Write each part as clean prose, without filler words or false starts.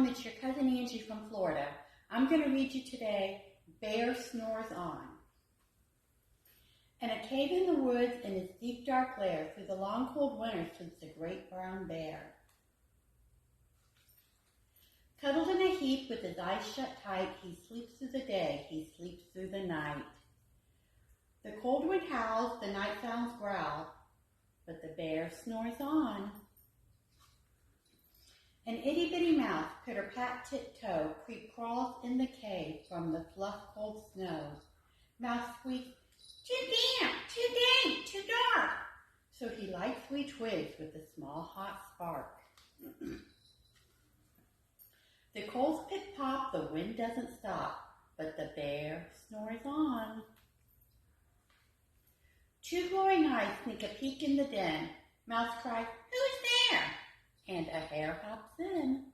it's your cousin Angie from Florida. I'm going to read you today, Bear Snores On. In a cave in the woods, in its deep dark lair, through the long cold winter sleeps a great brown bear. Cuddled in a heap with his eyes shut tight, he sleeps through the day, he sleeps through the night. The cold wind howls, the night sounds growl, but the bear snores on. An itty-bitty mouse, pitter-pat tiptoe, creep crawls in the cave from the fluff cold snows. Mouse squeaks, too damp, too dank, too dark. So he lights 3 twigs with a small hot spark. The coals pip-pop, the wind doesn't stop, but the bear snores on. 2 glowing eyes sneak a peek in the den. Mouse cries, who's there? And a hare hops in.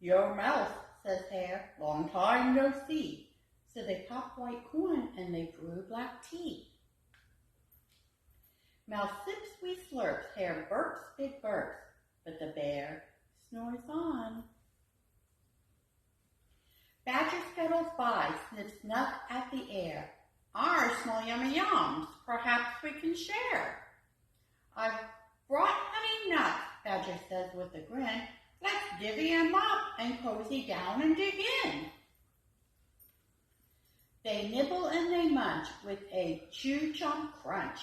Yo, Mouse, says Hare, long time no see. So they pop white corn and they brew black tea. Mouse sips, wee slurps, Hare burps, big burps, but the bear snores on. Badger scuttles by, sniffs snuff at the air. I smell yummy yums, perhaps we can share. I've brought honey nuts, Badger says with a grin. Let's divvy 'em up and cozy down and dig in. They nibble and they munch with a chew-chomp crunch,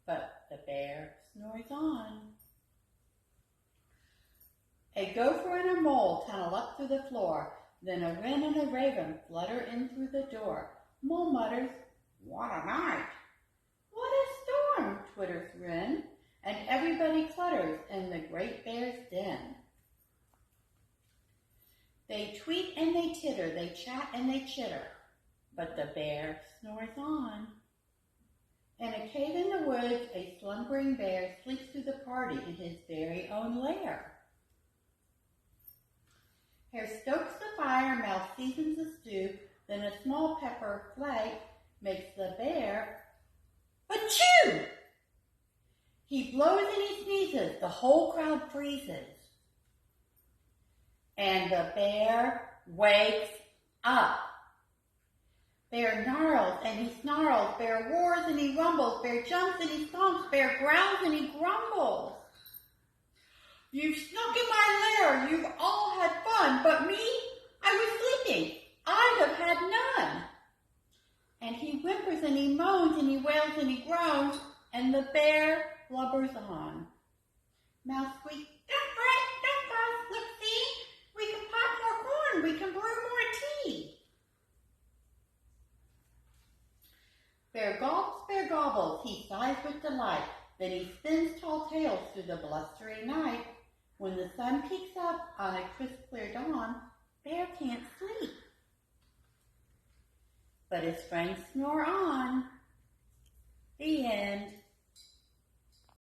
but the bear snores on. A gopher and a mole tunnel up through the floor, then a wren and a raven flutter in through the door. Mole mutters, what a night! What a storm, twitters wren, and everybody clutters in the great bear's den. They tweet and they titter, they chat and they chitter, but the bear snores on. In a cave in the woods, a slumbering bear sleeps through the party in his very own lair. Hare stokes the fire, Mouse seasons the stew, then a small pepper flake makes the bear achoo! He blows and he sneezes, the whole crowd freezes. And the bear wakes up. Bear gnarls and he snarls, bear roars and he rumbles, bear jumps and he stomps, bear growls and he grumbles. You've snuck in my lair, you've all had fun, but me, I was sleeping, I have had none. And he whimpers and he moans and he wails and he groans, and the bear blubbers on. Mouse squeaks, don't fuss, look, see, we can pop more corn, we can brew more tea. Bear gulps, bear gobbles, he sighs with delight, then he spins tall tales through the blustery night. When the sun peeks up on a crisp clear dawn, Bear can't sleep. But his friends snore on. The end.